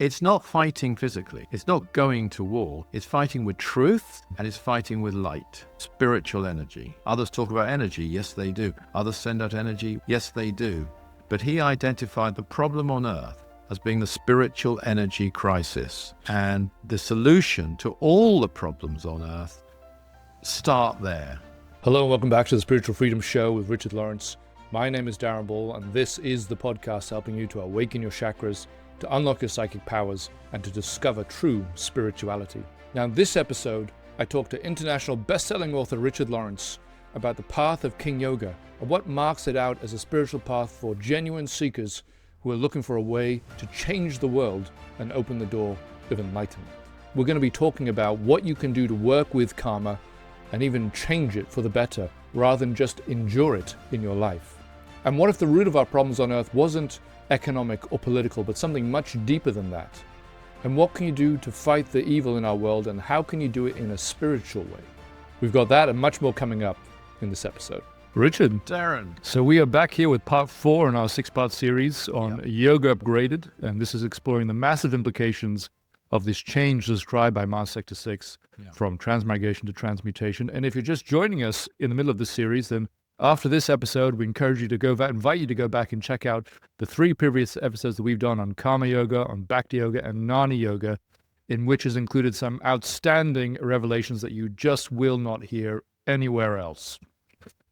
It's not fighting physically. It's not going to war. It's fighting with truth and it's fighting with light, spiritual energy. Others talk about energy. Yes, they do. Others send out energy. Yes, they do. But he identified the problem on earth as being the spiritual energy crisis. And the solution to all the problems on earth start there. Hello and welcome back to the Spiritual Freedom Show with Richard Lawrence. My name is Darren Ball and this is the podcast helping you to awaken your chakras, to unlock your psychic powers, and to discover true spirituality. Now in this episode, I talk to international best-selling author Richard Lawrence about the path of King Yoga and what marks it out as a spiritual path for genuine seekers who are looking for a way to change the world and open the door of enlightenment. We're going to be talking about what you can do to work with karma and even change it for the better rather than just endure it in your life. And what if the root of our problems on earth wasn't economic or political, but something much deeper than that? And what can you do to fight the evil in our world, and how can you do it in a spiritual way? We've got that and much more coming up in this episode. Richard. Darren. So we are back here with part 4 in our 6-part series on Yoga Upgraded, and this is exploring the massive implications of this change described by Mars Sector 6 from transmigration to transmutation. And if you're just joining us in the middle of this series, then after this episode, we invite you to go back and check out the 3 previous episodes that we've done on Karma Yoga, on Bhakti Yoga, and Jnana Yoga, in which has included some outstanding revelations that you just will not hear anywhere else.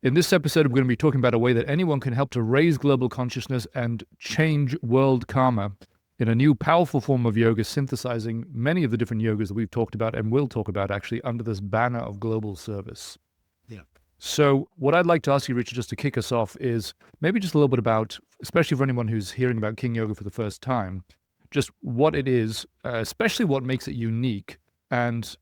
In this episode, we're going to be talking about a way that anyone can help to raise global consciousness and change world karma in a new powerful form of yoga, synthesizing many of the different yogas that we've talked about and will talk about actually under this banner of global service. So what I'd like to ask you, Richard, just to kick us off is maybe just a little bit about, especially for anyone who's hearing about King Yoga for the first time, just what it is, especially what makes it unique and,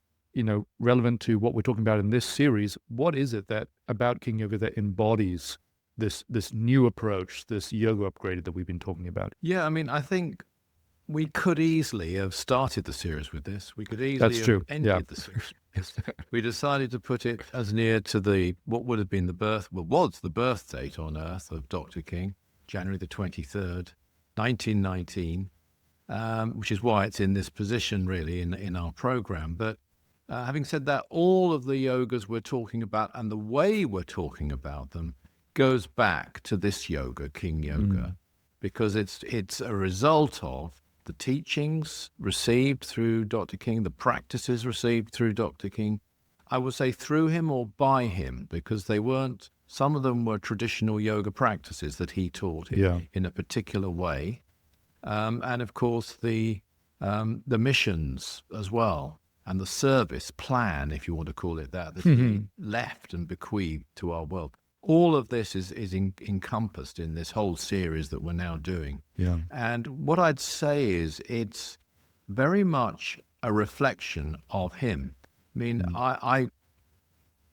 relevant to what we're talking about in this series. What is it that about King Yoga that embodies this new approach, this yoga upgraded that we've been talking about? Yeah, I think we could easily have started the series with this. We could easily have ended the series. We decided to put it as near to what would have been the birth date on Earth of Dr. King, January the 23rd, 1919, which is why it's in this position really in our program. But having said that, all of the yogas we're talking about and the way we're talking about them goes back to this yoga, King Yoga, because it's a result of the teachings received through Dr. King, the practices received through Dr. King, I would say through him or by him, because some of them were traditional yoga practices that he taught in a particular way. And of course, the missions as well, and the service plan, if you want to call it that he left and bequeathed to our world. All of this is encompassed in this whole series that we're now doing. Yeah. And what I'd say is it's very much a reflection of him. I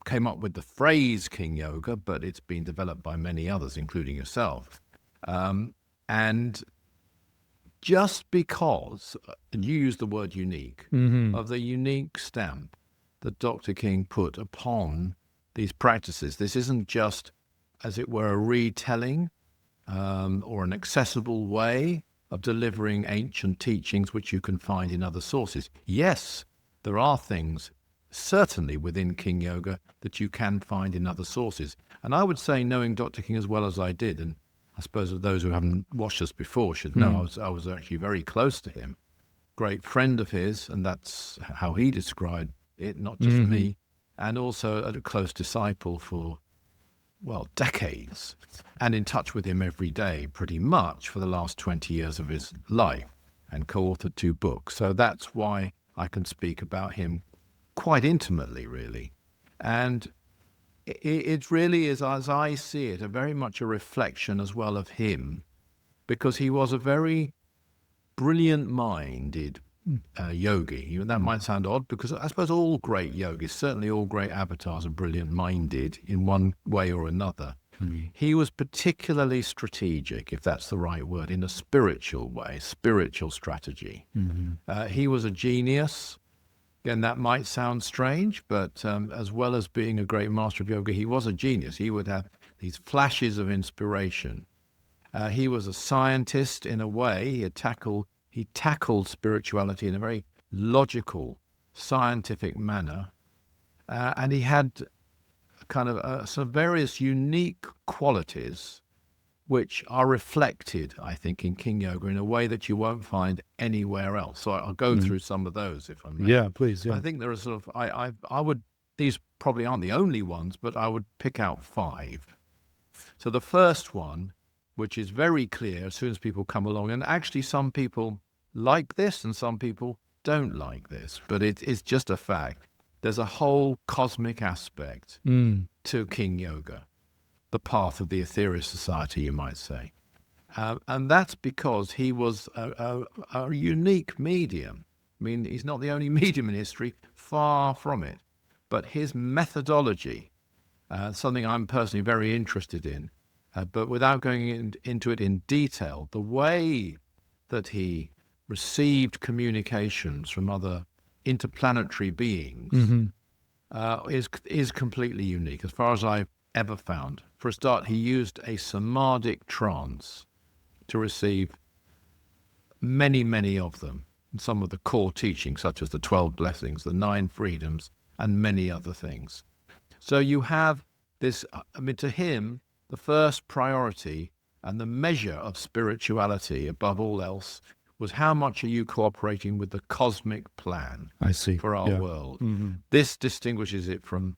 came up with the phrase King Yoga, but it's been developed by many others, including yourself. And just because, and you used the word unique, of the unique stamp that Dr. King put upon these practices. This isn't just, as it were, a retelling or an accessible way of delivering ancient teachings which you can find in other sources. Yes, there are things certainly within King Yoga that you can find in other sources. And I would say, knowing Dr. King as well as I did, and I suppose those who haven't watched us before should know, I was actually very close to him. Great friend of his, and that's how he described it, not just me. And also a close disciple for, decades, and in touch with him every day, pretty much for the last 20 years of his life, and co-authored 2 books. So that's why I can speak about him quite intimately, really. And it really is, as I see it, very much a reflection as well of him, because he was a very brilliant-minded yogi. That might sound odd, because I suppose all great yogis, certainly all great avatars, are brilliant-minded in one way or another. He was particularly strategic, if that's the right word, in a spiritual way, spiritual strategy. He was a genius. Again, that might sound strange, but as well as being a great master of yoga, he was a genius. He would have these flashes of inspiration. He was a scientist in a way. he tackled spirituality in a very logical, scientific manner, and he had kind of some various unique qualities which are reflected, I think, in King Yoga in a way that you won't find anywhere else. So I'll go through some of those, if I may. Yeah, please. Yeah. I think there are sort of, I would, these probably aren't the only ones, but I would pick out 5. So the first one, which is very clear as soon as people come along, and actually some people like this and some people don't like this, but it's just a fact. There's a whole cosmic aspect to King Yoga, the path of the Ethereal Society, you might say. And that's because he was a unique medium. I mean, he's not the only medium in history, far from it. But his methodology, something I'm personally very interested in, but without going into it in detail, the way that he received communications from other interplanetary beings is completely unique, as far as I've ever found. For a start, he used a samadhic trance to receive many, many of them, and some of the core teachings, such as the 12 blessings, the 9 freedoms, and many other things. So you have this, I mean, to him, the first priority and the measure of spirituality above all else was how much are you cooperating with the cosmic plan for our world. This distinguishes it from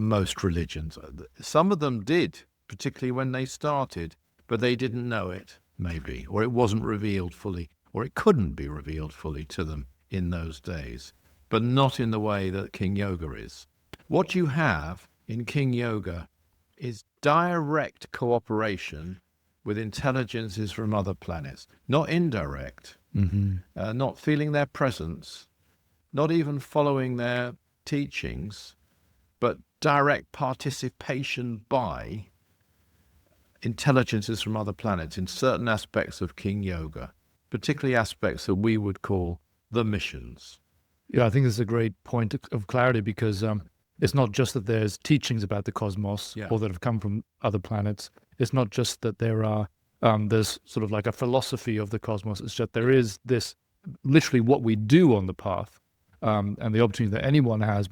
most religions. Some of them did, particularly when they started, but they didn't know it, maybe, or it wasn't revealed fully, or it couldn't be revealed fully to them in those days, but not in the way that King Yoga is. What you have in King Yoga is direct cooperation with intelligences from other planets, not indirect, not feeling their presence, not even following their teachings, but direct participation by intelligences from other planets in certain aspects of King Yoga, particularly aspects that we would call the missions. Yeah, I think this is a great point of clarity, because it's not just that there's teachings about the cosmos or that have come from other planets. It's not just that there's sort of like a philosophy of the cosmos. It's just there is this, literally what we do on the path, and the opportunity that anyone has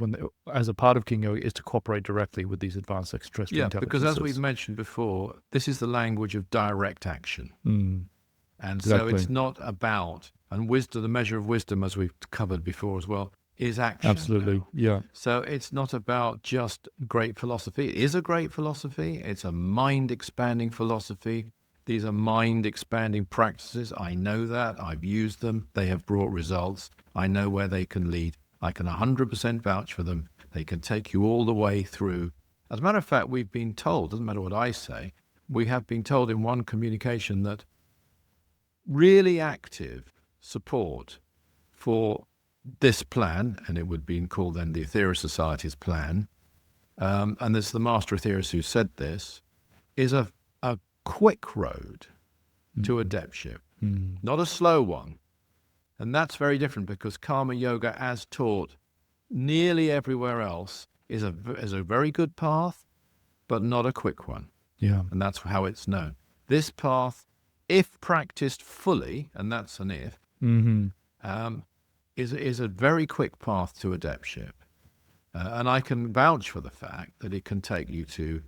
as a part of King Yoga is to cooperate directly with these advanced extraterrestrial intelligences. Because as we've mentioned before, this is the language of direct action. And so it's not about, and wisdom, the measure of wisdom, as we've covered before as well, is action. Absolutely, yeah. So it's not about just great philosophy. It is a great philosophy. It's a mind-expanding philosophy. These are mind-expanding practices. I know that. I've used them. They have brought results. I know where they can lead. I can 100% vouch for them. They can take you all the way through. As a matter of fact, we've been told, doesn't matter what I say, we have been told in one communication that really active support for this plan, and it would be called then the Ethereal Society's plan, and there's the Master Aetherius who said this, is a quick road to adeptship, not a slow one. And that's very different, because Karma Yoga, as taught nearly everywhere else, is a very good path, but not a quick one. Yeah. And that's how it's known. This path, if practiced fully, and that's an if, is a very quick path to adeptship. And I can vouch for the fact that it can take you to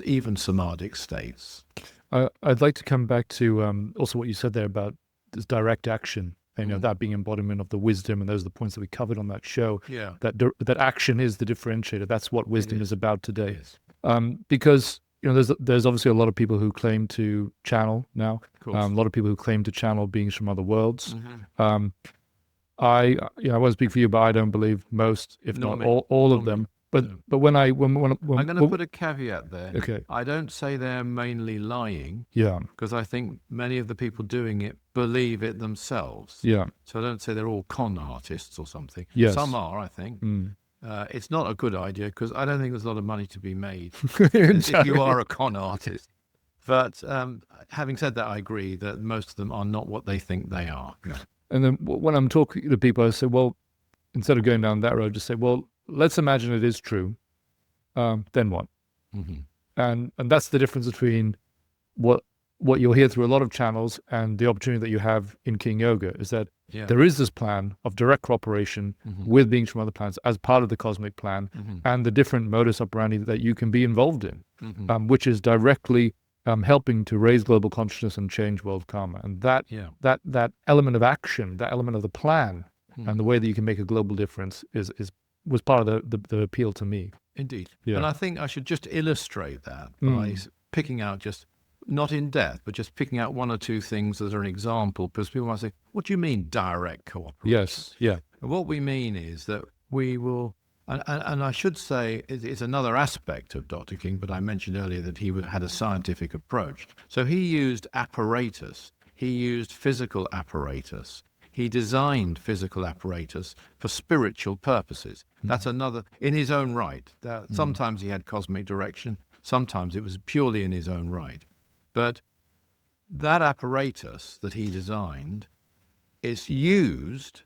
even samadhic states. I'd like to come back to also what you said there about this direct action, and that being embodiment of the wisdom, and those are the points that we covered on that show. Yeah. That action is the differentiator. That's what wisdom is about today. Yes. Because there's obviously a lot of people who claim to channel now. A lot of people who claim to channel beings from other worlds. I won't speak for you, but I don't believe most, if not all of them. But when I'm going to put a caveat there. Okay. I don't say they're mainly lying. Yeah. Because I think many of the people doing it believe it themselves. Yeah. So I don't say they're all con artists or something. Yes. Some are, I think. It's not a good idea, because I don't think there's a lot of money to be made if you are a con artist. But having said that, I agree that most of them are not what they think they are. Yeah. And then when I'm talking to people, I say, well, instead of going down that road, just say, well, let's imagine it is true. Then what? And that's the difference between what what you'll hear through a lot of channels, and the opportunity that you have in King Yoga, is that there is this plan of direct cooperation with beings from other planets as part of the cosmic plan, and the different modus operandi that you can be involved in, which is directly helping to raise global consciousness and change world karma. And that element of action, that element of the plan, and the way that you can make a global difference was part of the appeal to me. Indeed. Yeah. And I think I should just illustrate that by picking out, just not in depth, but just picking out one or two things that are an example, because people might say, what do you mean direct cooperation? Yes, yeah. And what we mean is that we will, and I should say it's another aspect of Dr. King, but I mentioned earlier that he had a scientific approach. So he used apparatus, he used physical apparatus. He designed physical apparatus for spiritual purposes. That's another, in his own right. Sometimes he had cosmic direction, sometimes it was purely in his own right. But that apparatus that he designed is used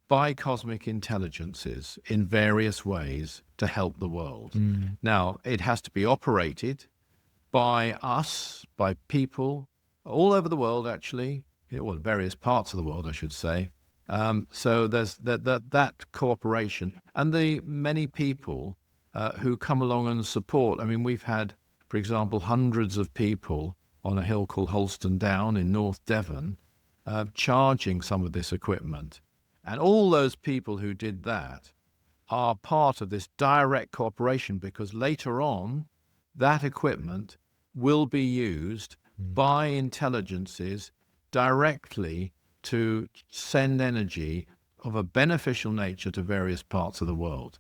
by cosmic intelligences in various ways to help the world. Now, it has to be operated by us, by people all over the world, actually. Well, various parts of the world, I should say. So there's that cooperation, and the many people who come along and support. I mean, we've had, for example, hundreds of people on a hill called Holston Down in North Devon, charging some of this equipment. And all those people who did that are part of this direct cooperation, because later on, that equipment will be used by intelligences directly to send energy of a beneficial nature to various parts of the world.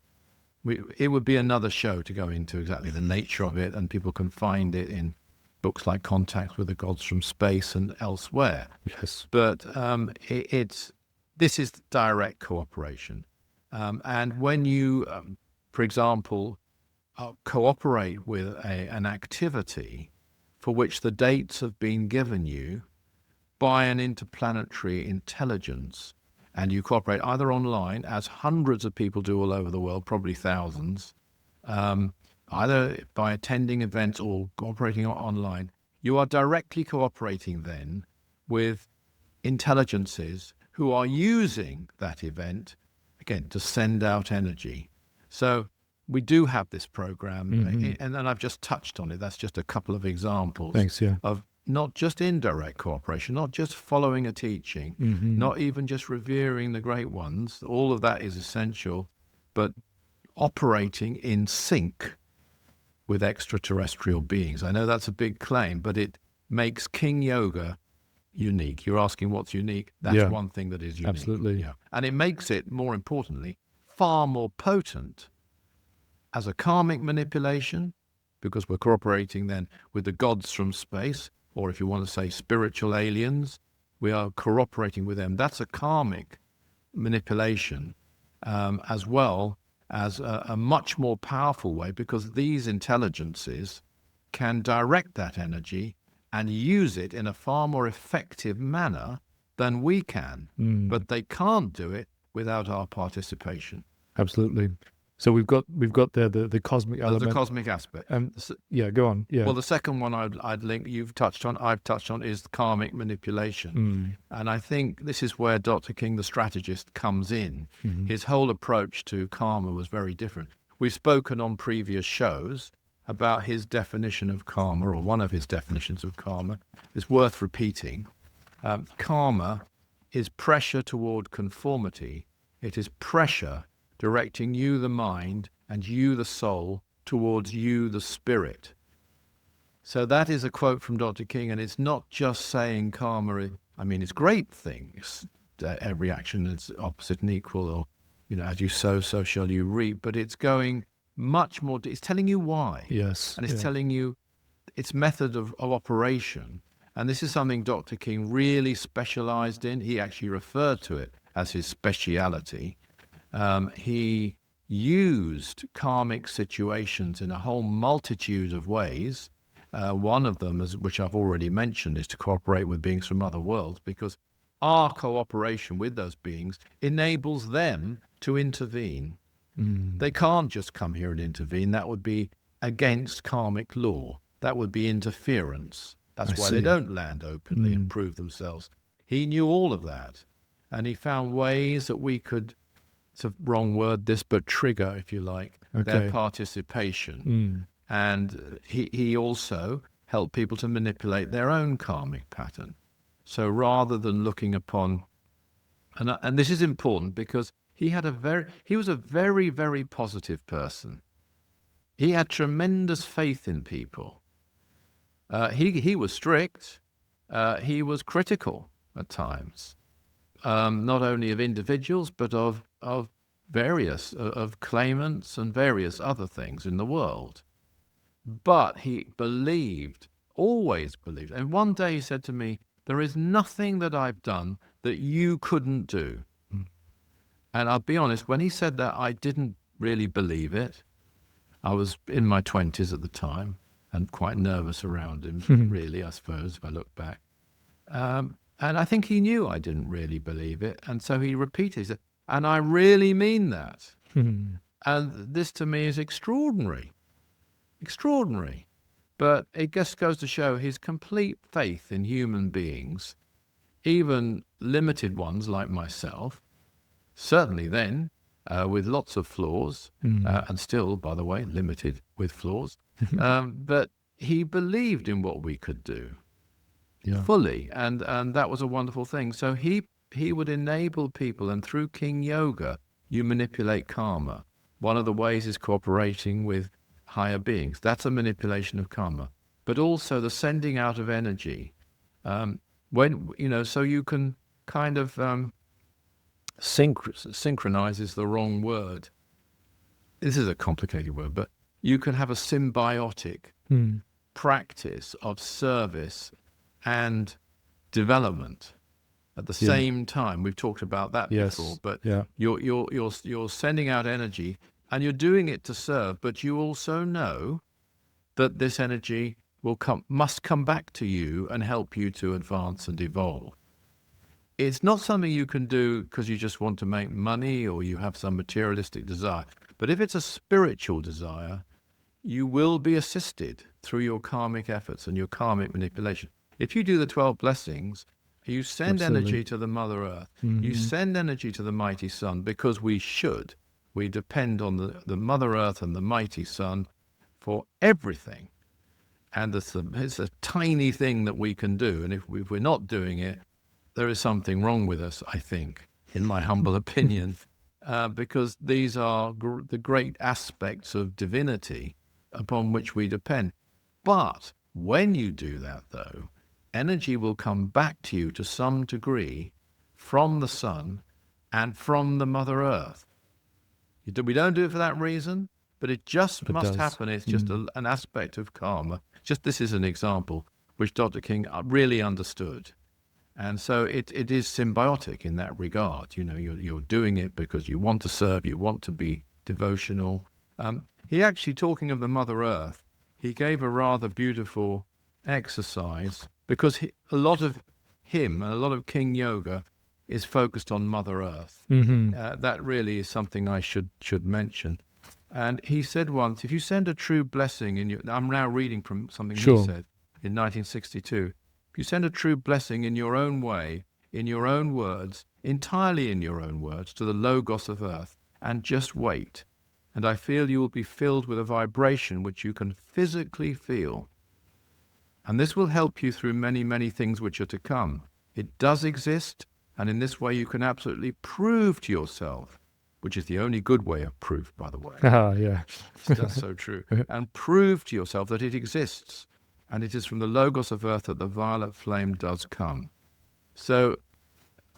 It would be another show to go into exactly the nature of it, and people can find it in books like Contact with the Gods from Space and elsewhere. Yes. But this is direct cooperation. And when you, for example, cooperate with an activity for which the dates have been given you by an interplanetary intelligence, and you cooperate either online, as hundreds of people do all over the world, probably thousands, either by attending events or cooperating online, you are directly cooperating then with intelligences who are using that event, again, to send out energy. So we do have this program, and I've just touched on it. That's just a couple of examples. Thanks, yeah. Of not just indirect cooperation, not just following a teaching, not even just revering the great ones. All of that is essential, but operating in sync with extraterrestrial beings. I know that's a big claim, but it makes King Yoga unique. You're asking what's unique. That's one thing that is unique. Absolutely. Yeah. And it makes it, more importantly, far more potent as a karmic manipulation, because we're cooperating then with the gods from space, or if you want to say spiritual aliens, we are cooperating with them. That's a karmic manipulation, as well as a much more powerful way, because these intelligences can direct that energy and use it in a far more effective manner than we can. But they can't do it without our participation. Absolutely. So we've got there the cosmic element. The cosmic aspect. Yeah, go on. Yeah. Well, the second one I'd link, I've touched on, is karmic manipulation. And I think this is where Dr. King, the strategist, comes in. His whole approach to karma was very different. We've spoken on previous shows about his definition of karma, or one of his definitions of karma. It's worth repeating. Karma is pressure toward conformity. It is pressure directing you, the mind, and you, the soul, towards you, the spirit. So that is a quote from Dr. King, and it's not just saying karma. I mean, it's great things. Every action is opposite and equal, or, as you sow, so shall you reap. But it's going much more. It's telling you why. Yes. And it's telling you its method of operation. And this is something Dr. King really specialized in. He actually referred to it as his speciality. He used karmic situations in a whole multitude of ways. One of them, which I've already mentioned, is to cooperate with beings from other worlds, because our cooperation with those beings enables them to intervene. They can't just come here and intervene. That would be against karmic law. That would be interference. That's why they don't land openly and prove themselves. He knew all of that. And he found ways that we could, it's a wrong word, this, but trigger, if you like, their participation. And he also helped people to manipulate their own karmic pattern. So rather than looking upon, and this is important because he was a very, very positive person. He had tremendous faith in people. He was strict. He was critical at times, not only of individuals, but of various, of claimants and various other things in the world. But he believed, always believed. And one day he said to me, there is nothing that I've done that you couldn't do. And I'll be honest, when he said that, I didn't really believe it. I was in my 20s at the time and quite nervous around him, really, I suppose, if I look back. And I think he knew I didn't really believe it. And so he repeated, he said, and I really mean that. And this to me is extraordinary. Extraordinary. But it just goes to show his complete faith in human beings, even limited ones like myself, certainly then, with lots of flaws, and still, by the way, limited with flaws. But he believed in what we could do fully, and that was a wonderful thing. So he would enable people, and through King Yoga, you manipulate karma. One of the ways is cooperating with higher beings. That's a manipulation of karma. But also the sending out of energy. So you can kind of synchronize is the wrong word. This is a complicated word, but you can have a symbiotic practice of service and development at the same time. We've talked about that before, but you're sending out energy and you're doing it to serve, but you also know that this energy must come back to you and help you to advance and evolve. It's not something you can do because you just want to make money or you have some materialistic desire. But if it's a spiritual desire, you will be assisted through your karmic efforts and your karmic manipulation. If you do the 12 blessings, you send energy to the Mother Earth. You send energy to the Mighty Sun because we should. We depend on the Mother Earth and the Mighty Sun for everything. And it's a tiny thing that we can do. And if we're not doing it, there is something wrong with us, I think, in my humble opinion, because these are the great aspects of divinity upon which we depend. But when you do that, though, energy will come back to you to some degree from the sun and from the Mother Earth. We don't do it for that reason, but it just must happen. It's just an aspect of karma. Just this is an example which Dr. King really understood. And so it is symbiotic in that regard. You know, you're doing it because you want to serve, you want to be devotional. He actually, talking of the Mother Earth, he gave a rather beautiful exercise because a lot of him and a lot of King Yoga is focused on Mother Earth. That really is something I should mention. And he said once, if you send a true blessing I'm now reading from something he said in 1962. If you send a true blessing in your own way, in your own words, entirely in your own words, to the Logos of Earth, and just wait, and I feel you will be filled with a vibration which you can physically feel. And this will help you through many, many things which are to come. It does exist, and in this way you can absolutely prove to yourself, which is the only good way of proof, by the way. That's so true. And prove to yourself that it exists. And it is from the Logos of Earth that the violet flame does come. So,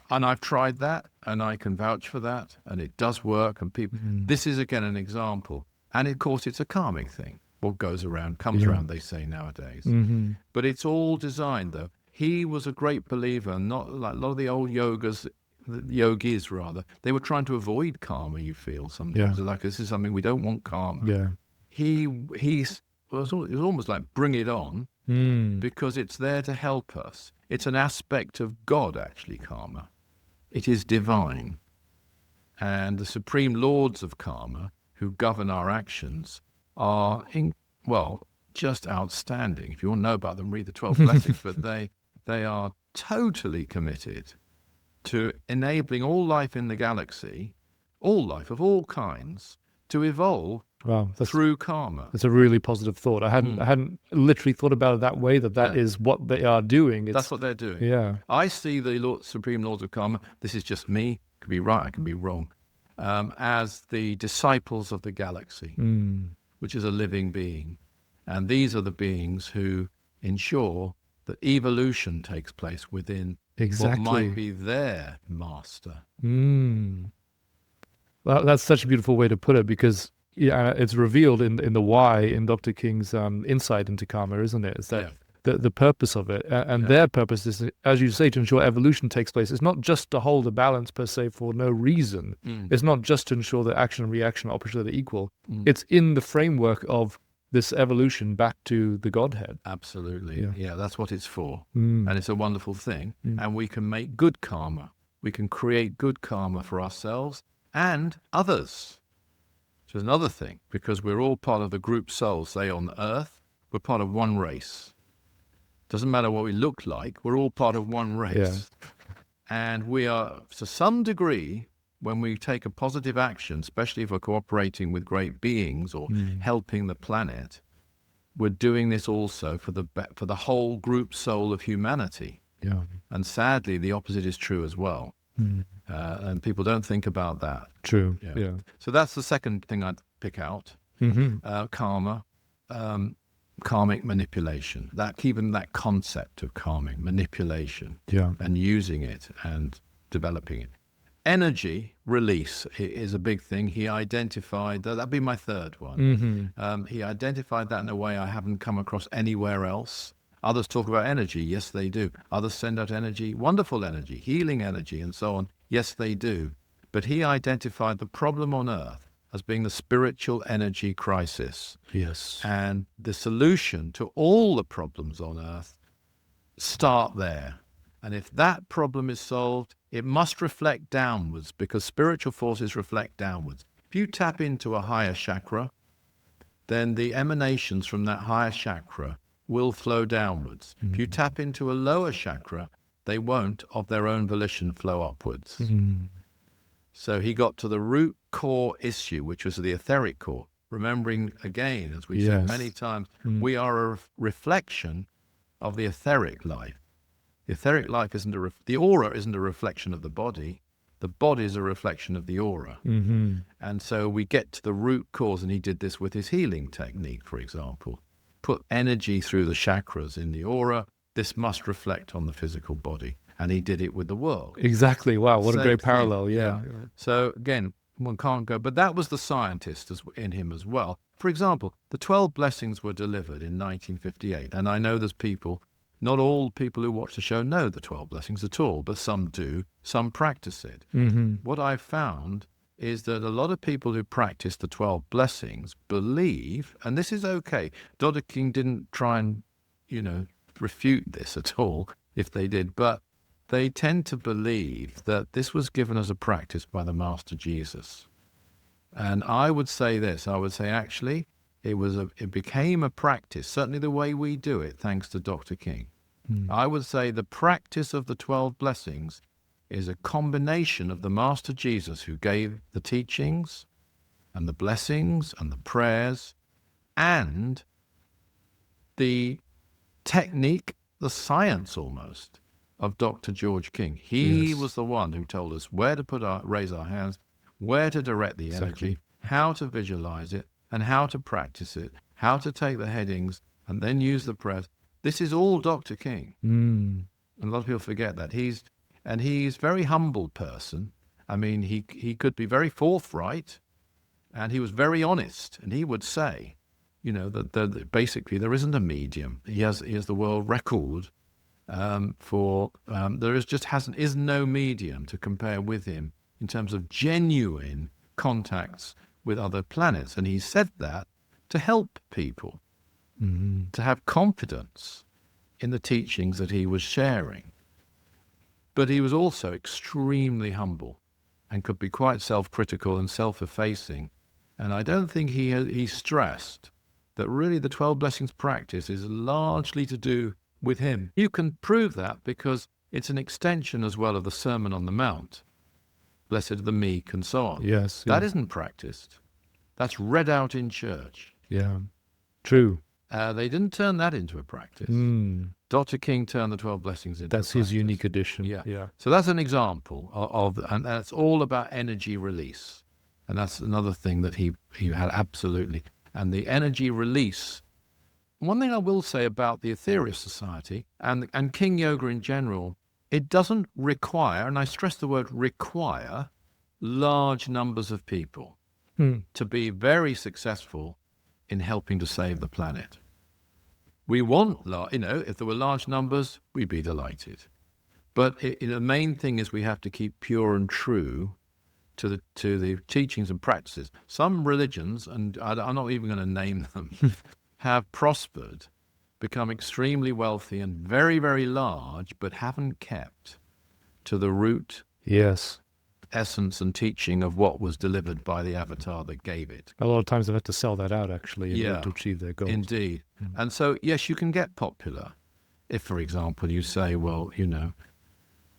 and I've tried that, and I can vouch for that, and it does work. And people, this is again an example. And of course, it's a karmic thing. What goes around comes around, they say nowadays. But it's all designed, though. He was a great believer, not like a lot of the old yogis, they were trying to avoid karma, you feel sometimes. Like, this is something we don't want karma. It was almost like bring it on, because it's there to help us. It's an aspect of God, actually, karma. It is divine. And the supreme lords of karma, who govern our actions, are, just outstanding. If you want to know about them, read the 12 blessings. But they are totally committed to enabling all life in the galaxy, all life of all kinds, to evolve through karma. That's a really positive thought. I hadn't literally thought about it that way, that is what they are doing. That's what they're doing. Yeah. I see the supreme laws of karma, this is just me, I can be right, I can be wrong, as the disciples of the galaxy, which is a living being. And these are the beings who ensure that evolution takes place within what might be their master. Well, that's such a beautiful way to put it, because it's revealed in the why in Dr. King's insight into karma, isn't it? Is that the purpose of it, and their purpose is, as you say, to ensure evolution takes place. It's not just to hold a balance per se for no reason. It's not just to ensure that action and reaction are opposite equal. It's in the framework of this evolution back to the Godhead. Absolutely. Yeah, that's what it's for. And it's a wonderful thing. And we can make good karma. We can create good karma for ourselves and others. Which is another thing, because we're all part of the group soul, say on Earth, we're part of one race. Doesn't matter what we look like, we're all part of one race. And we are, to some degree, when we take a positive action, especially if we're cooperating with great beings or helping the planet, we're doing this also for the whole group soul of humanity. And sadly, the opposite is true as well. And people don't think about that. True. So that's the second thing I'd pick out. Karma, karmic manipulation. Even that concept of karmic manipulation, and using it and developing it. Energy release is a big thing. He identified that'd be my third one. He identified that in a way I haven't come across anywhere else. Others talk about energy. Yes, they do. Others send out energy, wonderful energy, healing energy, and so on. Yes, they do. But he identified the problem on Earth as being the spiritual energy crisis. Yes. And the solution to all the problems on Earth start there. And if that problem is solved, it must reflect downwards, because spiritual forces reflect downwards. If you tap into a higher chakra, then the emanations from that higher chakra will flow downwards. If you tap into a lower chakra, they won't, of their own volition, flow upwards. So he got to the root core issue, which was the etheric core. Remembering again, as we said many times, we are a reflection of the etheric life. The etheric life isn't the aura isn't a reflection of the body. The body is a reflection of the aura. And so we get to the root cause, and he did this with his healing technique, for example. Put energy through the chakras in the aura. This must reflect on the physical body. And he did it with the world. Exactly. Wow, what a great parallel. Yeah. So again, one can't go, but that was the scientist in him as well. For example, the 12 blessings were delivered in 1958. And I know there's people, not all people who watch the show know the 12 blessings at all, but some do, some practice it. What I've found is that a lot of people who practice the 12 blessings believe, and this is okay, Dr. King didn't try and, refute this at all, if they did, but they tend to believe that this was given as a practice by the Master Jesus. And I would say this, actually, it became a practice, certainly the way we do it, thanks to Dr. King. I would say the practice of the 12 blessings is a combination of the Master Jesus, who gave the teachings and the blessings and the prayers, and the technique, the science almost, of Dr. George King. He was the one who told us where to raise our hands, where to direct the energy, how to visualize it, and how to practice it, how to take the headings and then use the prayers. This is all Dr. King. And a lot of people forget that. He's a very humble person. I mean, he could be very forthright, and he was very honest. And he would say, that basically there isn't a medium. He has the world record there is no medium to compare with him in terms of genuine contacts with other planets. And he said that to help people, to have confidence in the teachings that he was sharing. But he was also extremely humble and could be quite self-critical and self-effacing. And I don't think he stressed that really the 12 blessings practice is largely to do with him. You can prove that because it's an extension as well of the Sermon on the Mount. Blessed are the meek and so on. Yes. That isn't practiced. That's read out in church. Yeah. True. They didn't turn that into a practice. Dr. King turned the 12 blessings into That's his unique addition. Yeah. So that's an example and that's all about energy release. And that's another thing that he had absolutely. And the energy release, one thing I will say about the Ethereal Society and King Yoga in general, it doesn't require, and I stress the word require, large numbers of people to be very successful in helping to save the planet. We want, if there were large numbers, we'd be delighted. But the main thing is we have to keep pure and true to the teachings and practices. Some religions, and I'm not even going to name them, have prospered, become extremely wealthy and very, very large, but haven't kept to the root essence and teaching of what was delivered by the avatar that gave it. A lot of times they've had to sell that out, actually, in order to achieve their goals. Indeed. And so, yes, you can get popular if, for example, you say, well,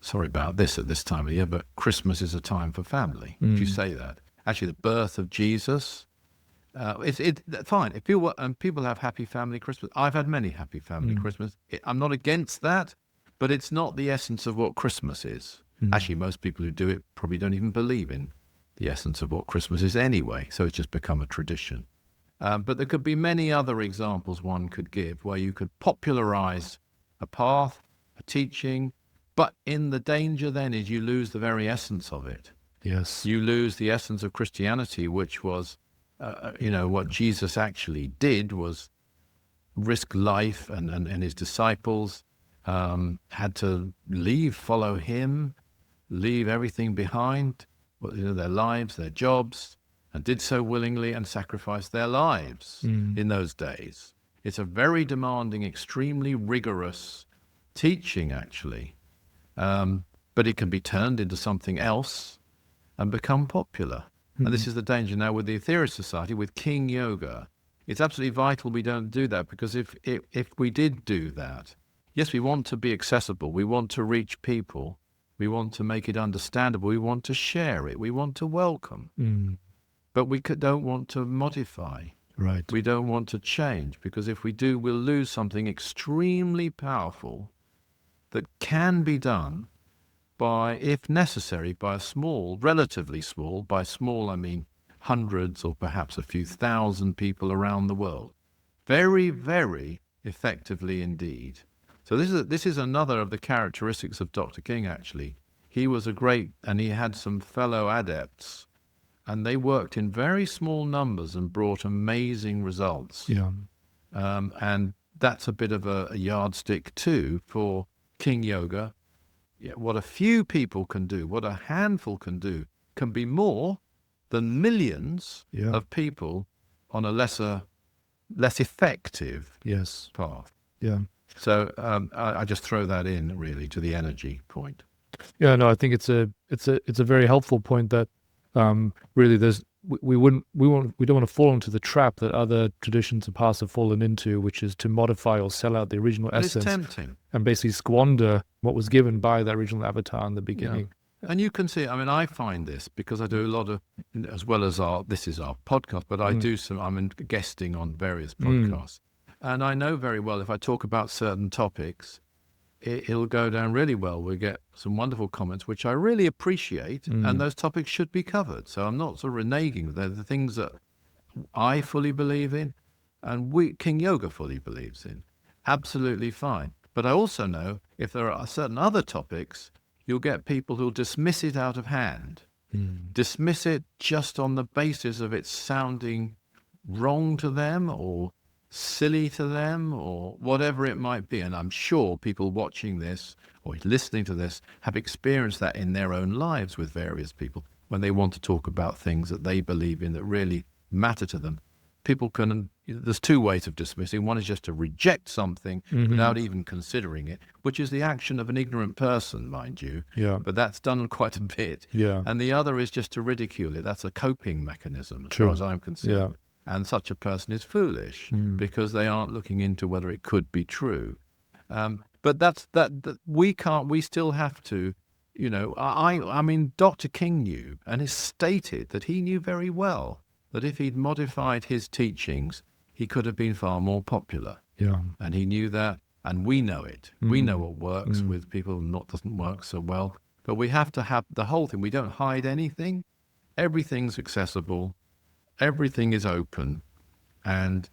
sorry about this at this time of year, but Christmas is a time for family. If you say that. Actually, the birth of Jesus, it's fine. If people have happy family Christmas, I've had many happy family Christmas. I'm not against that, but it's not the essence of what Christmas is. Actually, most people who do it probably don't even believe in the essence of what Christmas is anyway, so it's just become a tradition. But there could be many other examples one could give where you could popularize a path, a teaching, but in the danger then is you lose the very essence of it. Yes. You lose the essence of Christianity, which was, what Jesus actually did was risk life, and his disciples had to follow him, leave everything behind, their lives, their jobs, and did so willingly and sacrificed their lives in those days. It's a very demanding, extremely rigorous teaching, actually. But it can be turned into something else and become popular. And this is the danger now with the Ethereal Society, with King Yoga. It's absolutely vital we don't do that, because if we did do that, yes, we want to be accessible, we want to reach people, we want to make it understandable, we want to share it, we want to welcome. But we don't want to modify. Right. We don't want to change, because if we do, we'll lose something extremely powerful that can be done by, if necessary, by a small, relatively small, by small I mean hundreds or perhaps a few thousand people around the world. Very, very effectively indeed. So this is another of the characteristics of Dr. King, actually. He was and he had some fellow adepts, and they worked in very small numbers and brought amazing results. Yeah. And that's a bit of a yardstick too for King Yoga. Yeah, what a few people can do, what a handful can do, can be more than millions of people on a less effective path. Yeah. So I just throw that in really to the energy point. Yeah, no, I think it's a very helpful point that really we don't want to fall into the trap that other traditions and paths have fallen into, which is to modify or sell out the original essence. It's tempting. And basically squander what was given by that original avatar in the beginning. Yeah. And you can see, I find this because I do a lot of, as well as this is our podcast, but I do I'm guesting on various podcasts. And I know very well if I talk about certain topics, it'll go down really well. We get some wonderful comments, which I really appreciate, and those topics should be covered. So I'm not sort of reneging. They're the things that I fully believe in, and King Yoga fully believes in. Absolutely fine. But I also know if there are certain other topics, you'll get people who'll dismiss it out of hand, dismiss it just on the basis of it sounding wrong to them or silly to them or whatever it might be. And I'm sure people watching this or listening to this have experienced that in their own lives with various people when they want to talk about things that they believe in that really matter to them. People there's two ways of dismissing. One is just to reject something without even considering it, which is the action of an ignorant person, mind you. Yeah. But that's done quite a bit. Yeah. And the other is just to ridicule it. That's a coping mechanism as far as I'm concerned. and such a person is foolish because they aren't looking into whether it could be true. But we still have to, I mean, Dr. King knew and has stated that he knew very well that if he'd modified his teachings, he could have been far more popular. Yeah. And he knew that, and we know it. We know what works with people and what doesn't work so well. But we have to have the whole thing. We don't hide anything. Everything's accessible. Everything is open. And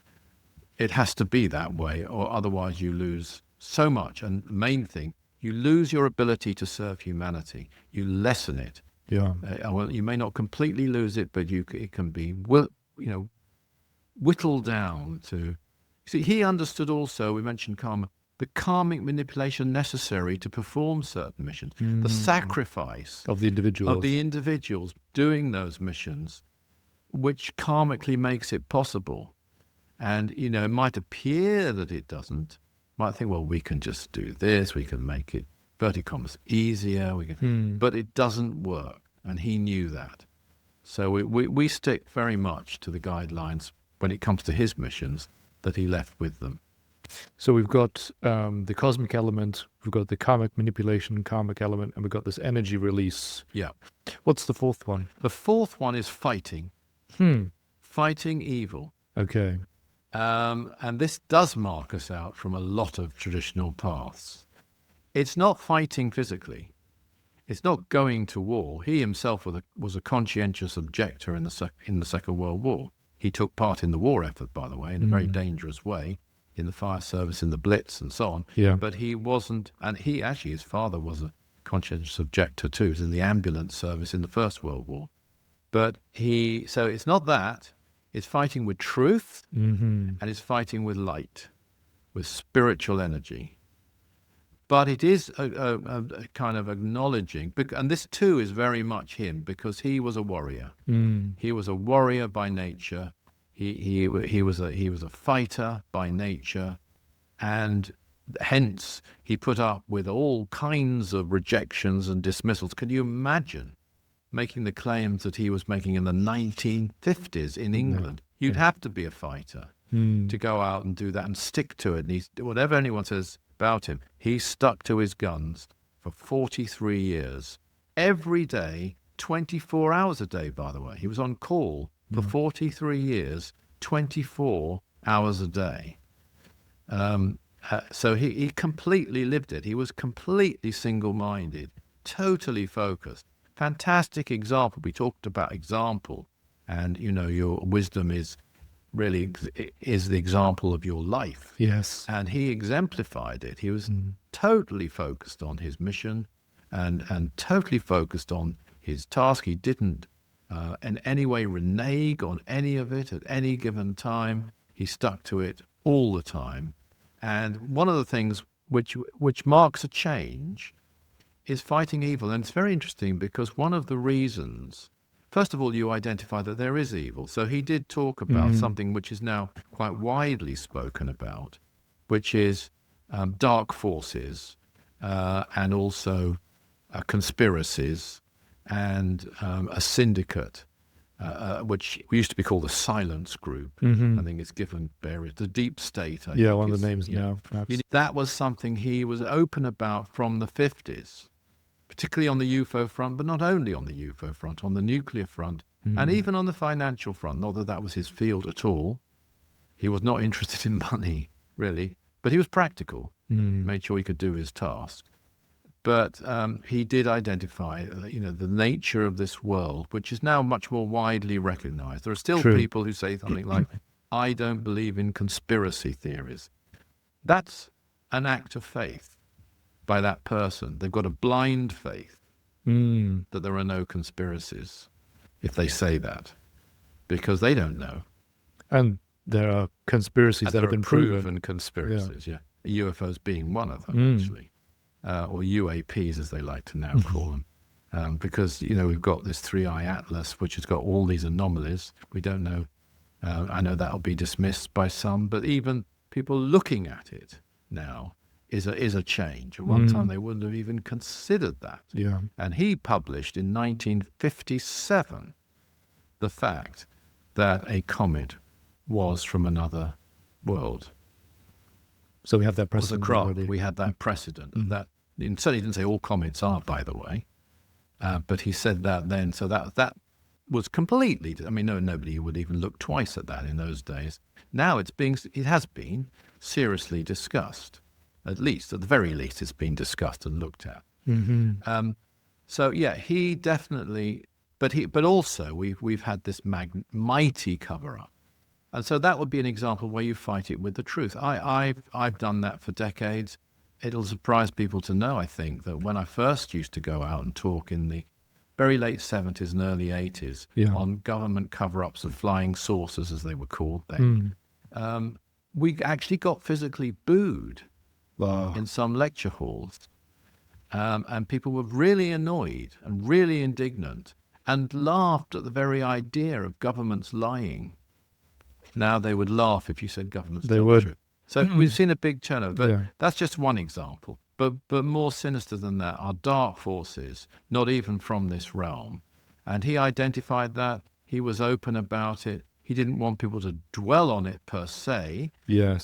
it has to be that way, or otherwise you lose so much. And the main thing, you lose your ability to serve humanity. You lessen it. Yeah. Well, you may not completely lose it, but it can be, whittled down to. See, he understood also, we mentioned karma, the karmic manipulation necessary to perform certain missions, the sacrifice of the individuals doing those missions, which karmically makes it possible. And, it might appear that it doesn't. Might think, well, we can just do this, we can make it, vertical commas, easier, but it doesn't work. And he knew that. So we stick very much to the guidelines when it comes to his missions that he left with them. So we've got the cosmic element, we've got the karmic manipulation, karmic element, and we've got this energy release. Yeah. What's the fourth one? The fourth one is fighting. Fighting evil. Okay. And this does mark us out from a lot of traditional paths. It's not fighting physically. It's not going to war. He himself was a conscientious objector in the Second World War. He took part in the war effort, by the way, in a very dangerous way, in the fire service, in the Blitz, and so on. Yeah. But he wasn't, and his father was a conscientious objector too. He was in the ambulance service in the First World War. But so it's not that. It's fighting with truth, and it's fighting with light, with spiritual energy. But it is a kind of acknowledging, and this too is very much him, because he was a warrior. He was a warrior by nature. He was a fighter by nature, and hence he put up with all kinds of rejections and dismissals. Can you imagine making the claims that he was making in the 1950s in England? You'd have to be a fighter to go out and do that and stick to it. And whatever anyone says about him, he stuck to his guns for 43 years. Every day, 24 hours a day, by the way. He was on call for 43 years, 24 hours a day. So he completely lived it. He was completely single-minded, totally focused. Fantastic example. We talked about example, and your wisdom is really the example of your life. Yes. And he exemplified it. He was totally focused on his mission and totally focused on his task. He didn't in any way renege on any of it at any given time. He stuck to it all the time. And one of the things which marks a change is fighting evil. And it's very interesting because one of the reasons, first of all, you identify that there is evil. So he did talk about something which is now quite widely spoken about, which is dark forces and also conspiracies and a syndicate, which used to be called the Silence Group. I think it's given various, the Deep State. I one of the names now. That was something he was open about from the 50s. Particularly on the UFO front, but not only on the UFO front, on the nuclear front, and even on the financial front. Not that that was his field at all. He was not interested in money, really, but he was practical, made sure he could do his task. But he did identify, the nature of this world, which is now much more widely recognized. There are still people who say something like, I don't believe in conspiracy theories. That's an act of faith by that person. They've got a blind faith that there are no conspiracies if they say that, because they don't know. And there are conspiracies that have been proven. Conspiracies, yeah. UFOs being one of them, actually, or UAPs as they like to now call them, because we've got this 3-eye atlas which has got all these anomalies. We don't know. I know that'll be dismissed by some, but even people looking at it now is a change. At one time they wouldn't have even considered that. Yeah. And he published in 1957 the fact that a comet was from another world. So we have that precedent already. We had that precedent. That certainly didn't say all comets are, by the way, but he said that then. So that was completely. I mean, nobody would even look twice at that in those days. Now it has been seriously discussed. At the very least, it's been discussed and looked at. So yeah, he definitely. But also we've had this mighty cover up. And so that would be an example where you fight it with the truth. I've done that for decades. It'll surprise people to know, I think, that when I first used to go out and talk in the very late 70s and early 80s on government cover-ups of flying saucers, as they were called then, we actually got physically booed in some lecture halls. And people were really annoyed and really indignant and laughed at the very idea of governments lying. Now they would laugh if you said governments tell the truth. So we've seen a big turnover, but that's just one example. But more sinister than that are dark forces, not even from this realm. And he identified that. He was open about it. He didn't want people to dwell on it per se,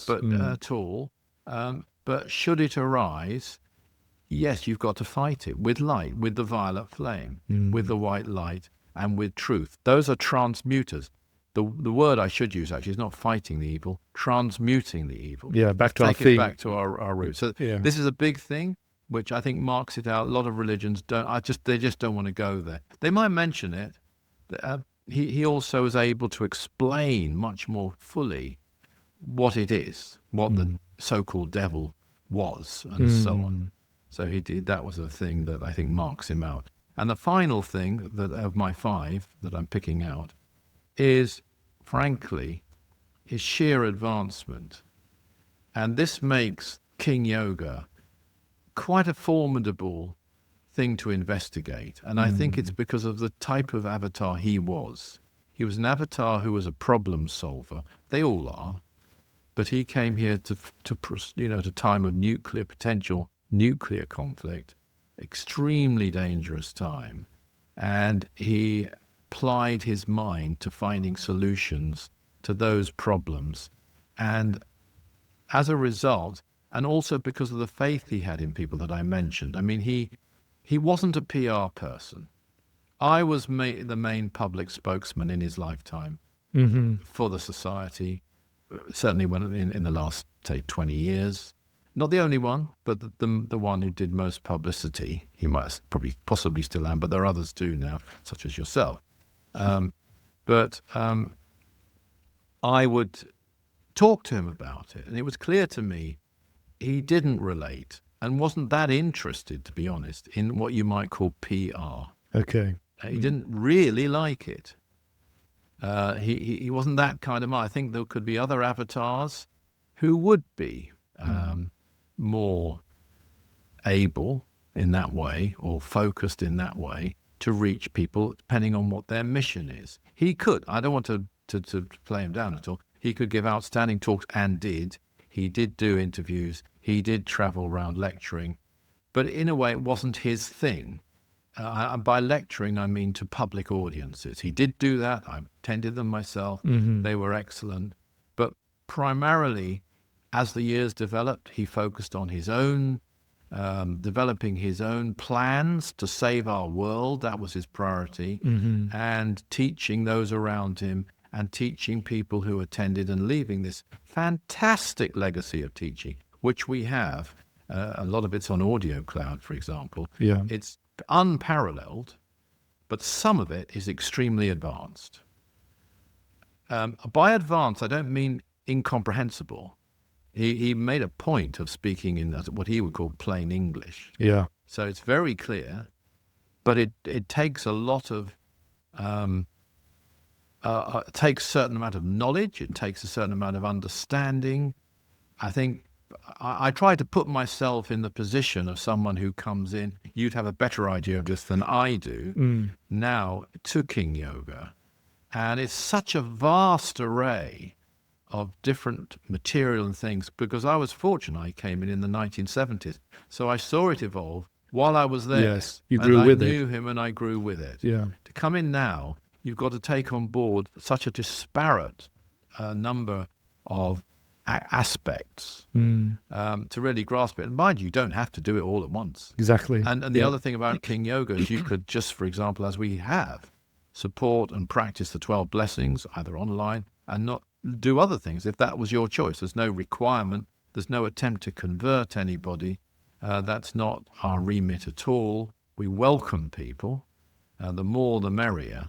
but at all. But should it arise, yes, you've got to fight it with light, with the violet flame, with the white light, and with truth. Those are transmuters. The word I should use actually is not fighting the evil, transmuting the evil. Yeah, back to our theme. Take it back to our roots. So this is a big thing, which I think marks it out. A lot of religions they just don't want to go there. They might mention it. He also is able to explain much more fully what it is, what the so-called devil was, and so on. So he did. That was a thing that I think marks him out. And the final thing of my 5 that I'm picking out is, frankly, his sheer advancement. And this makes King Yoga quite a formidable thing to investigate. And I think it's because of the type of avatar he was. He was an avatar who was a problem solver. They all are. But he came here to at a time of potential nuclear conflict, extremely dangerous time. And he applied his mind to finding solutions to those problems. And as a result, and also because of the faith he had in people that I mentioned, I mean, he wasn't a PR person. I was the main public spokesman in his lifetime for the society, certainly when in the last, say, 20 years. Not the only one, but the one who did most publicity. He possibly still am, but there are others too now, such as yourself. But I would talk to him about it, and it was clear to me he didn't relate and wasn't that interested, to be honest, in what you might call PR. Okay. He didn't really like it. He wasn't that kind of man. I think there could be other avatars who would be more able in that way or focused in that way to reach people, depending on what their mission is. He could. I don't want to play him down at all. He could give outstanding talks and did. He did do interviews. He did travel around lecturing. But in a way, it wasn't his thing. By lecturing, I mean to public audiences. He did do that. I attended them myself. They were excellent. But primarily, as the years developed, he focused on his own, developing his own plans to save our world. That was his priority. And teaching those around him and teaching people who attended and leaving this fantastic legacy of teaching, which we have. A lot of it's on Audio Cloud, for example. Yeah. It's unparalleled, but some of it is extremely advanced. By advanced, I don't mean incomprehensible. He made a point of speaking in what he would call plain English. Yeah. So it's very clear, but it takes a lot of, it takes a certain amount of knowledge. It takes a certain amount of understanding. I think I try to put myself in the position of someone who comes in. You'd have a better idea of this than I do now to King Yoga. And it's such a vast array of different material and things, because I was fortunate. I came in the 1970s. So I saw it evolve while I was there. Yes, you grew with it. I knew him and I grew with it. Yeah. To come in now, you've got to take on board such a disparate a number of aspects to really grasp it. And mind you don't have to do it all at once. Exactly. And the other thing about King Yoga is you could just, for example, as we have, support and practice the 12 blessings, either online, and not do other things if that was your choice. There's no requirement. There's no attempt to convert anybody. That's not our remit at all. We welcome people. The more, the merrier.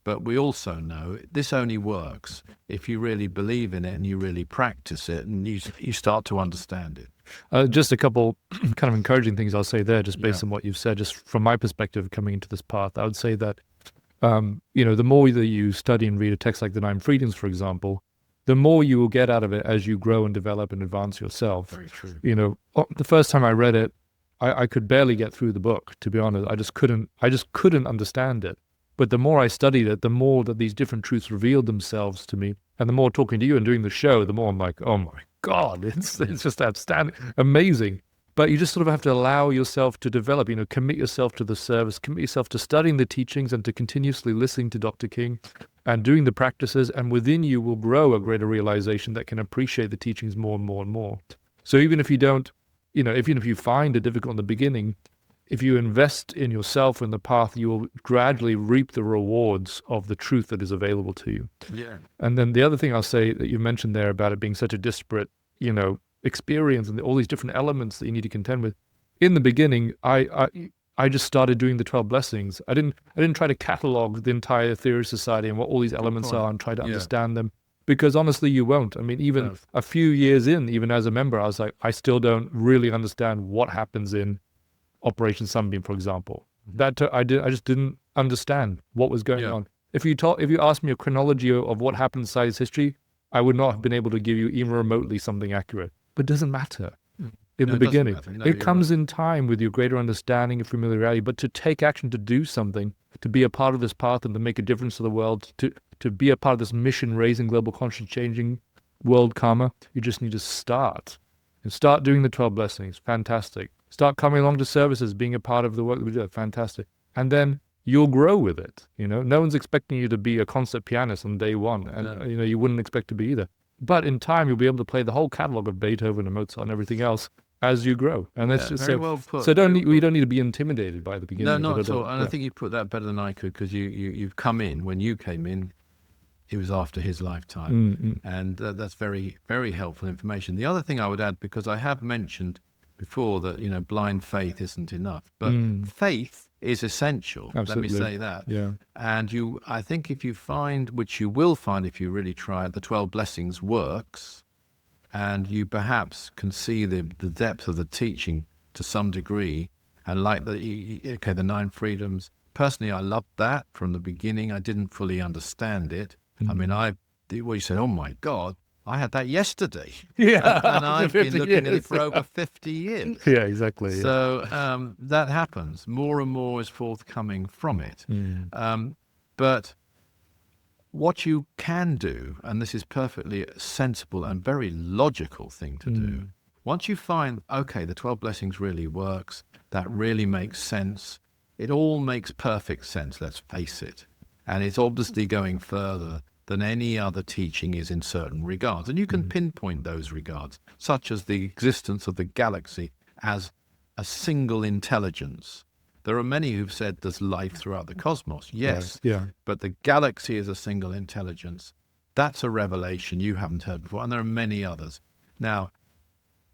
But we also know this only works if you really believe in it and you really practice it and you start to understand it. Just a couple kind of encouraging things I'll say there, just based on what you've said, just from my perspective coming into this path. I would say that, the more that you study and read a text like the Nine Freedoms, for example, the more you will get out of it as you grow and develop and advance yourself. Very true. The first time I read it, I could barely get through the book, to be honest. I just couldn't understand it. But the more I studied it, the more that these different truths revealed themselves to me. And the more talking to you and doing the show, the more I'm like, oh my God, it's just outstanding, amazing. But you just sort of have to allow yourself to develop, commit yourself to the service, commit yourself to studying the teachings and to continuously listening to Dr. King and doing the practices. And within you will grow a greater realization that can appreciate the teachings more and more and more. So even if you don't, even if you find it difficult in the beginning, if you invest in yourself and the path, you will gradually reap the rewards of the truth that is available to you. Yeah. And then the other thing I'll say that you mentioned there about it being such a disparate, experience and all these different elements that you need to contend with. In the beginning, I just started doing the 12 blessings. I didn't try to catalog the entire theory of society and what all these elements are and try to understand them. Because honestly, you won't. I mean, even a few years in, even as a member, I was like, I still don't really understand what happens in Operation Sunbeam, for example. That I just didn't understand what was going on. If you asked me a chronology of what happened inside his history, I would not have been able to give you even remotely something accurate. But it doesn't matter in the beginning. It comes in time with your greater understanding and familiarity. But to take action, to do something, to be a part of this path and to make a difference to the world, to be a part of this mission, raising global conscience, changing world karma, you just need to start. And start doing the 12 blessings. Fantastic. Start coming along to services, being a part of the work that we do. Fantastic. And then you'll grow with it. No one's expecting you to be a concert pianist on day one. And, you wouldn't expect to be either. But in time, you'll be able to play the whole catalog of Beethoven and Mozart and everything else as you grow. And that's just very well put. So we don't need to be intimidated by the beginning. No, not at all. And I think you put that better than I could, because you've come in. When you came in, it was after his lifetime. And that's very, very helpful information. The other thing I would add, because I have mentioned before that, blind faith isn't enough. But faith is essential. Absolutely. Let me say that. Yeah. And I think if you find, which you will find if you really try it, the 12 blessings works, and you perhaps can see the depth of the teaching to some degree, and like the 9 freedoms. Personally, I loved that from the beginning. I didn't fully understand it. I mean, you said, oh my God, I had that yesterday. Yeah. And I've been looking at it for over 50 years. Yeah, exactly. So that happens. More and more is forthcoming from it. But what you can do, and this is perfectly sensible and very logical thing to do, once you find, okay, the 12 blessings really works, that really makes sense, it all makes perfect sense, let's face it. And it's obviously going further than any other teaching is in certain regards. And you can pinpoint those regards, such as the existence of the galaxy as a single intelligence. There are many who've said there's life throughout the cosmos. Yes, but the galaxy is a single intelligence. That's a revelation you haven't heard before, and there are many others. Now,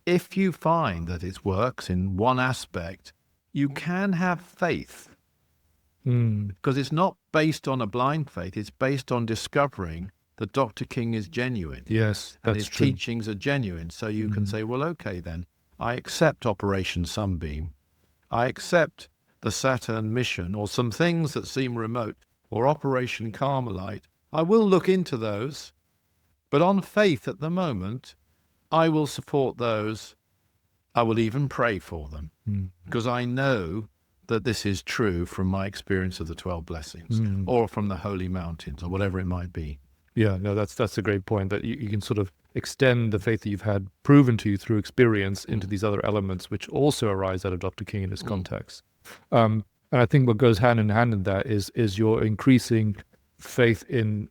if you find that it works in one aspect, you can have faith. Because it's not based on a blind faith, it's based on discovering that Dr. King is genuine. Yes, and that's his true. teachings are genuine. So you can say, well, okay then, I accept Operation Sunbeam. I accept the Saturn mission, or some things that seem remote, or Operation Carmelite. I will look into those, but on faith at the moment, I will support those. I will even pray for them, because I know that this is true from my experience of the 12 blessings, or from the holy mountains, or whatever it might be. Yeah, no, that's a great point, that you can sort of extend the faith that you've had proven to you through experience into these other elements, which also arise out of Dr. King in this context. And I think what goes hand in hand in that is your increasing faith in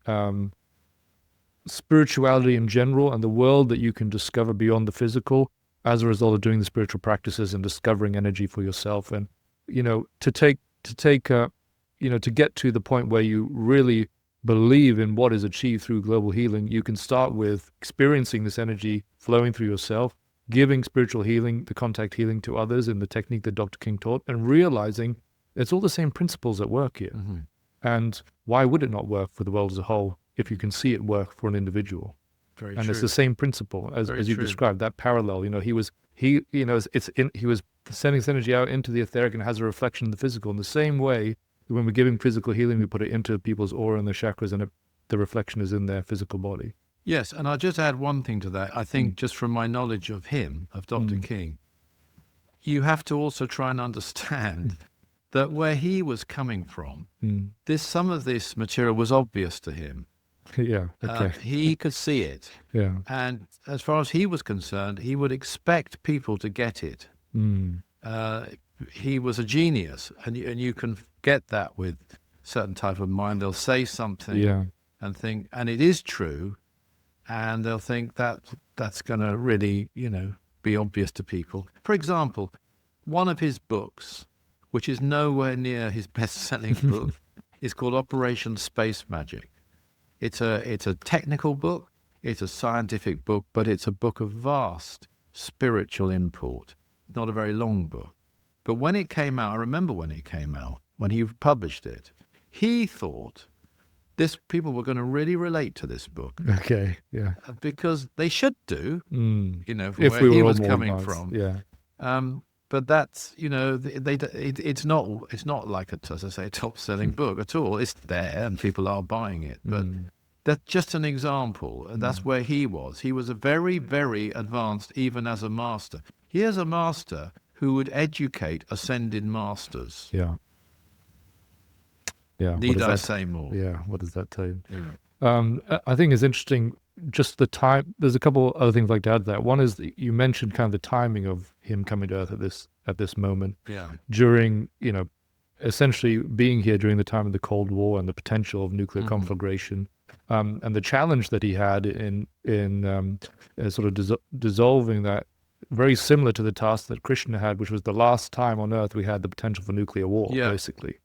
spirituality in general and the world that you can discover beyond the physical as a result of doing the spiritual practices and discovering energy for yourself. And, to get to the point where you really believe in what is achieved through global healing, you can start with experiencing this energy flowing through yourself, giving spiritual healing, the contact healing to others in the technique that Dr. King taught, and realizing it's all the same principles at work here. Mm-hmm. And why would it not work for the world as a whole if you can see it work for an individual? Very and true. It's the same principle as you described, that parallel. He was sending this energy out into the etheric and has a reflection in the physical. In the same way, when we're giving physical healing, we put it into people's aura and their chakras, and the reflection is in their physical body. Yes, and I'll just add one thing to that. I think just from my knowledge of him, of Dr. King, you have to also try and understand that where he was coming from, some of this material was obvious to him. Yeah, okay. He could see it. Yeah. And as far as he was concerned, he would expect people to get it. He was a genius, and you can get that with certain type of mind. They'll say something and think, and it is true, and they'll think that's going to really, be obvious to people. For example, one of his books, which is nowhere near his best-selling book, is called Operation Space Magic. It's a technical book, it's a scientific book, but it's a book of vast spiritual import. Not a very long book. But when it came out, I remember when it came out, when he published it, he thought people were going to really relate to this book. Okay, yeah. Because they should do, from if where he was coming from. Yeah. But that's, it's not like as I say, a top-selling book at all. It's there and people are buying it. But that's just an example. And that's where he was. He was a very, very advanced, even as a master. Here's a master who would educate ascended masters. Yeah. Yeah. Need I say more? Yeah. What does that tell you? Yeah. I think it's interesting, just the time. There's a couple other things I'd like to add to that. One is that you mentioned kind of the timing of him coming to Earth at this moment. Yeah. During, essentially being here during the time of the Cold War and the potential of nuclear conflagration, and the challenge that he had in sort of dissolving that. Very similar to the task that Krishna had, which was the last time on Earth we had the potential for nuclear war, basically.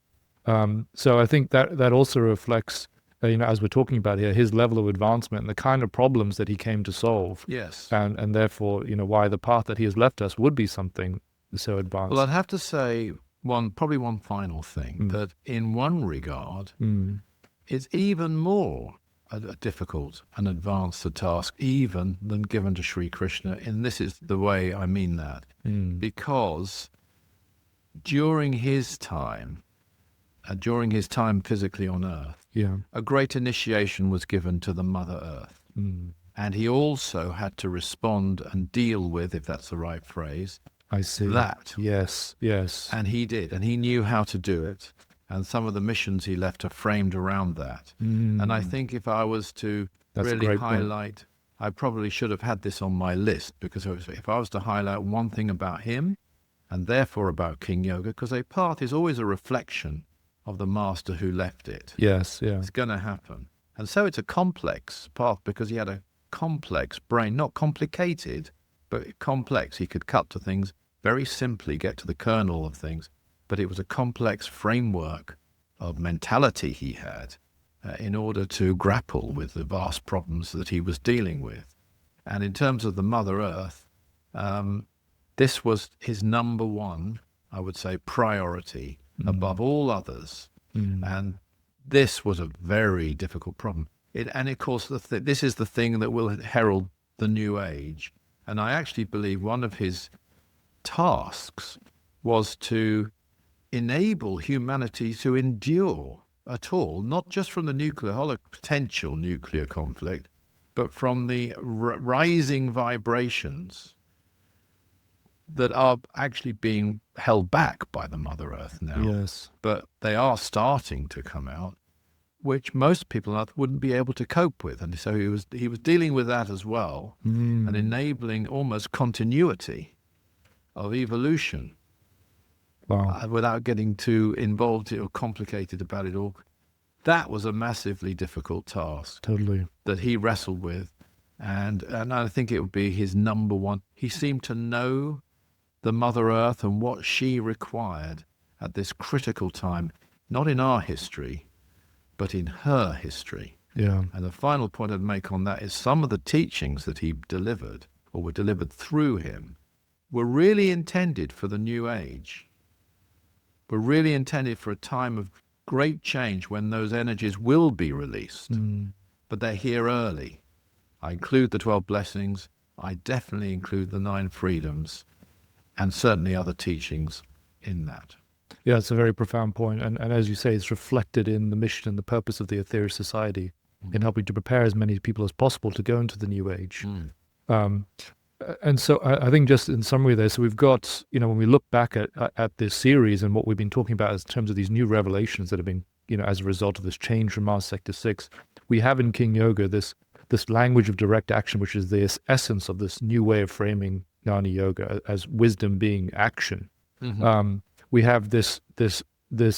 So I think that also reflects, as we're talking about here, his level of advancement and the kind of problems that he came to solve. Yes. And therefore, why the path that he has left us would be something so advanced. Well, I'd have to say probably one final thing, that in one regard, it's even more a difficult and advanced a task even than given to Sri Krishna. And this is the way I mean that. Because during his time physically on Earth, a great initiation was given to the Mother Earth. And he also had to respond and deal with, if that's the right phrase, I see. That. Yes. And he did, and he knew how to do it. And some of the missions he left are framed around that. And I think if I was to really highlight, I probably should have had this on my list, because if I was to highlight one thing about him, and therefore about King Yoga, because a path is always a reflection of the master who left it. Yes, yeah. It's going to happen. And so it's a complex path, because he had a complex brain, not complicated, but complex. He could cut to things very simply, get to the kernel of things. But it was a complex framework of mentality he had in order to grapple with the vast problems that he was dealing with. And in terms of the Mother Earth, this was his number one, I would say, priority above all others. And this was a very difficult problem. And of course, this is the thing that will herald the new age. And I actually believe one of his tasks was to enable humanity to endure at all, not just from the potential nuclear conflict, but from the rising vibrations that are actually being held back by the Mother Earth now. Yes. But they are starting to come out, which most people on Earth wouldn't be able to cope with. And so he was dealing with that as well, and enabling almost continuity of evolution. Wow. Without getting too involved or complicated about it all. That was a massively difficult task. Totally. That he wrestled with. And I think it would be his number one. He seemed to know the Mother Earth and what she required at this critical time, not in our history, but in her history. Yeah. And the final point I'd make on that is some of the teachings that he delivered, or were delivered through him, were really intended for the new age, were really intended for a time of great change when those energies will be released. But they're here early. I include the 12 blessings. I definitely include the 9 freedoms, and certainly other teachings in that. Yeah, it's a very profound point. And as you say, it's reflected in the mission and the purpose of the Aetherius Society in helping to prepare as many people as possible to go into the new age. And so I think just in summary there, so we've got, when we look back at this series and what we've been talking about in terms of these new revelations that have been, as a result of this change from Mars Sector 6, we have in King Yoga this language of direct action, which is the essence of this new way of framing Jnana Yoga as wisdom being action. We have this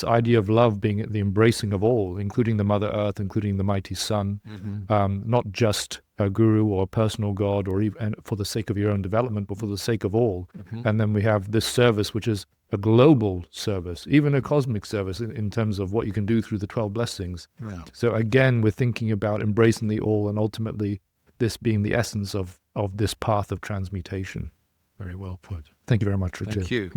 idea of love being the embracing of all, including the Mother Earth, including the mighty Sun, not just a guru or a personal god, or even for the sake of your own development, but for the sake of all. And then we have this service, which is a global service, even a cosmic service in terms of what you can do through the 12 blessings. Yeah. So again, we're thinking about embracing the all, and ultimately this being the essence of this path of transmutation. Very well put. Thank you very much, Richard. Thank you.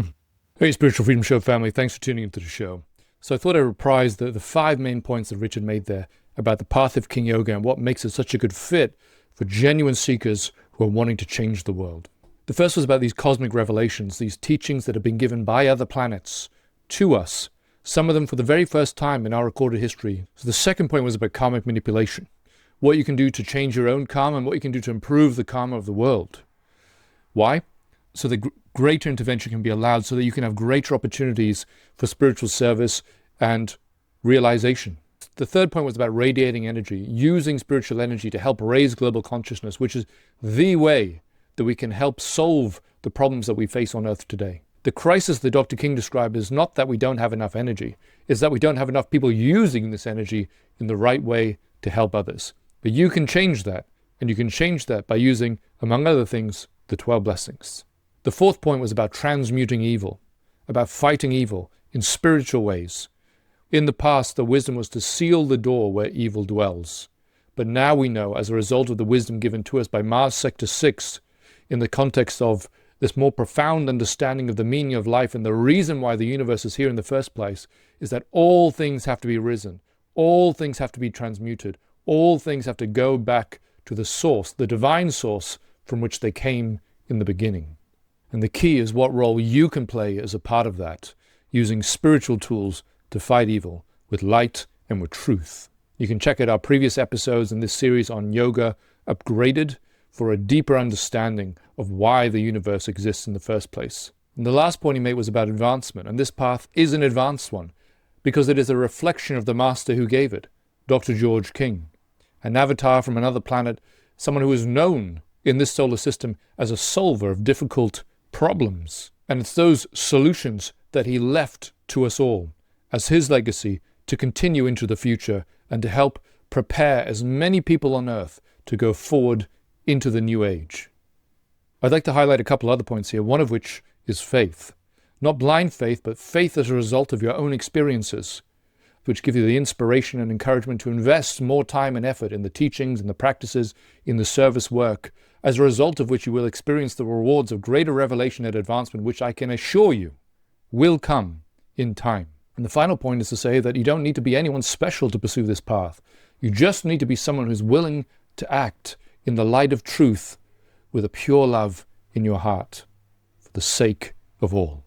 Hey, Spiritual Freedom Show family, thanks for tuning into the show. So I thought I'd reprise the 5 main points that Richard made there about the path of King Yoga and what makes it such a good fit for genuine seekers who are wanting to change the world. The first was about these cosmic revelations, these teachings that have been given by other planets to us, some of them for the very first time in our recorded history. So the second point was about karmic manipulation, what you can do to change your own karma and what you can do to improve the karma of the world. Why? So that greater intervention can be allowed, so that you can have greater opportunities for spiritual service and realization. The third point was about radiating energy, using spiritual energy to help raise global consciousness, which is the way that we can help solve the problems that we face on Earth today. The crisis that Dr. King described is not that we don't have enough energy, it's that we don't have enough people using this energy in the right way to help others. But you can change that, and you can change that by using, among other things, the 12 blessings. The fourth point was about transmuting evil, about fighting evil in spiritual ways. In the past, the wisdom was to seal the door where evil dwells. But now we know, as a result of the wisdom given to us by Mars Sector 6, in the context of this more profound understanding of the meaning of life and the reason why the universe is here in the first place, is that all things have to be risen, all things have to be transmuted, all things have to go back to the source, the divine source from which they came in the beginning. And the key is what role you can play as a part of that, using spiritual tools to fight evil with light and with truth. You can check out our previous episodes in this series on Yoga Upgraded for a deeper understanding of why the universe exists in the first place. And the last point he made was about advancement, and this path is an advanced one because it is a reflection of the master who gave it, Dr. George King, an avatar from another planet, someone who is known in this solar system as a solver of difficult problems. And it's those solutions that he left to us all as his legacy to continue into the future and to help prepare as many people on Earth to go forward into the new age. I'd like to highlight a couple other points here, one of which is faith. Not blind faith, but faith as a result of your own experiences, which give you the inspiration and encouragement to invest more time and effort in the teachings and the practices, in the service work, as a result of which you will experience the rewards of greater revelation and advancement, which I can assure you will come in time. And the final point is to say that you don't need to be anyone special to pursue this path. You just need to be someone who's willing to act in the light of truth with a pure love in your heart for the sake of all.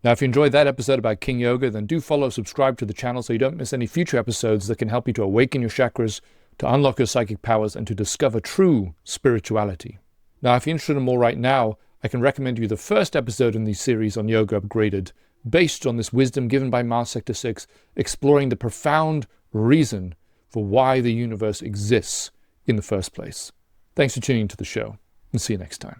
Now, if you enjoyed that episode about King Yoga, then do follow, subscribe to the channel so you don't miss any future episodes that can help you to awaken your chakras, to unlock your psychic powers, and to discover true spirituality. Now, if you're interested in more right now, I can recommend you the first episode in the series on Yoga Upgraded, based on this wisdom given by Mars Sector 6, exploring the profound reason for why the universe exists in the first place. Thanks for tuning into the show, and see you next time.